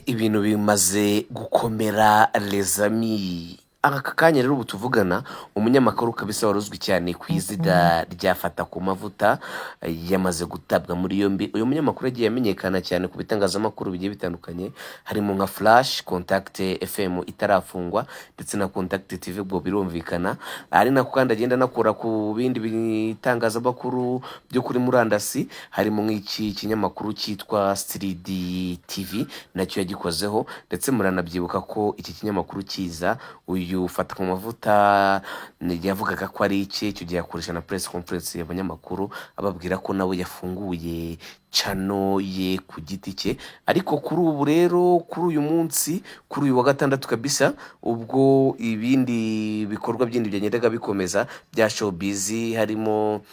ibintu bimaze gukomera les amis. Aka kanya rero ubu tuvugana umunyamakuru kabisa waruzwi cyane ku izina rya Fata Kumavuta yamaze gutabwa muri yombi. Uyu munyamakuru yagiye amenyekana cyane ku bitangazamakuru bigiye bitandukanye harimo nka Flash, Contact FM itarafungwa ndetse na Contact TV ubwo birumvikana. Ari nako kandi agenda nakora ku bindi bitangazamakuru byo kuri murandasi harimo nk'iki kinyamakuru cyitwa 3D TV nacyo yagikozeho, ndetse muranabyibuka ko iki kinyamakuru kiza uyu Fata Kumavuta yavugaga ko ari iki cyo gihe yakoresha na press conference y'abanyamakuru ababwira ko nawe yafunguye chano ye ku giti cye. Ariko kuri ubu rero kuri uyu munsi kuri uyu wa gatandatu kabisa ubwo ibindi bikorwa byindi byanyendaga bikomeza bya showbiz harimo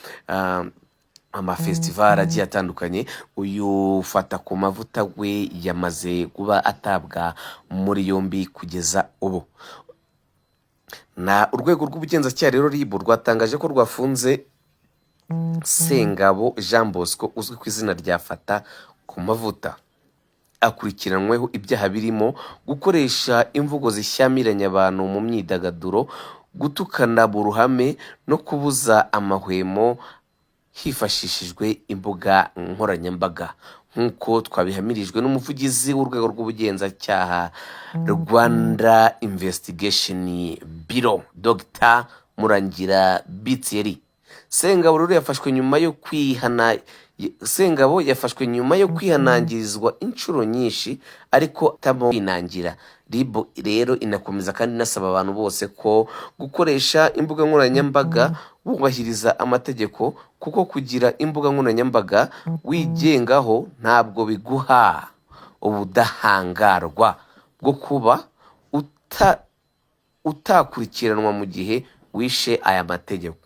amafestival agiye atandukanye, uyu Fata Kumavuta we yamaze kuba atabwa muri yombi kugeza ubu. Na urwego rw'ubugenzacyaha rero RIB rwatangaje ko rwafunze Sengabo Jean Bosco uzwi ku izina rya Fata Kumavuta, akurikiranweho ibyaha birimo gukoresha imvugo zishyamiranya abantu mu myidagaduro, gutukana mu ruhame no kubuza amahwemo hifashishijwe imbuga nkoranyambaga, nk'uko twabihamirijwe n'umuvugizi w'urwego rw'ubugenzacyaha Rwanda Investigation Bureau Dr Murangira Bitieri. Sengabo yafashwe nyuma yo kwihanangirizwa inshuro nyinshi ariko atamuhinangira. RIB rero inakomeza kandi inasaba abantu bose ko gukoresha imbuga nkoranyambaga bubahiriza amategeko, kuko kugira imbuga nkoranyambaga wigengaho ntabwo biguha ubudahangarwa bwo kuba utakurikiranwa mu gihe wishe aya mategeko.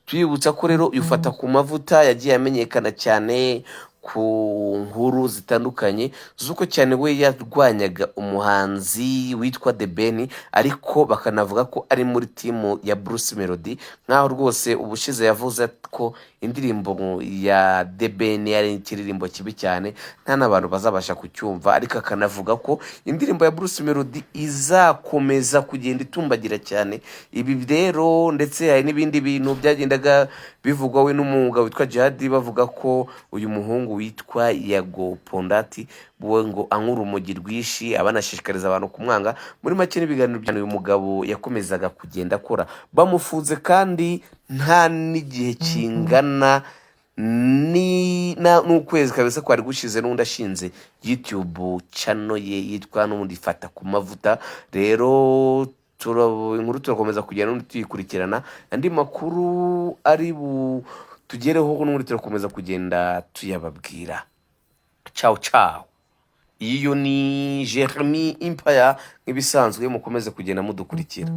Tuyibutsa ko rero uyu Fata Kumavuta yagiye amenyekana cyane ku nkuru zitandukanye zuko cyane we yarwanyaga umuhanzi witwa The Ben, ariko bakanavuga ko ari muri timu ya Bruce Melody, nkaho rwose ubushize yavuze ko indirimbo ya The Ben yari ikiririmbo kibi cyane nta n'abantu bazabasha kucyumva, ariko akanavuga ko indirimbo ya Bruce Melody izakomeza kugenda itumbagira cyane. Ibi rero ndetse hari n'ibindi bintu byagendaga bivugwa we n'umwuga witwa Jihad, bavuga ko uyu muhungu witwa Yago Pondati we ngo ankura umugi rwishi abanashishikariza abantu kumwanga. Muri make n'ibiganiro byane uyu mugabo yakomezaga kugenda akora, bamufunze kandi nta n'igihe kingana n'ukwezi kabisa kwari gushize n'undi ashinze YouTube channel ye yitwa n'undi Fata Kumavuta. Rero inkuru turakomeza kugenda tuyikurikirana, andi makuru ari tugereho n'undi turakomeza kugenda tuyababwira. Ciao ciao. Iyo ni Jeremy Empire nk'ibisanzwe mukomeze kugenda mudukurikira.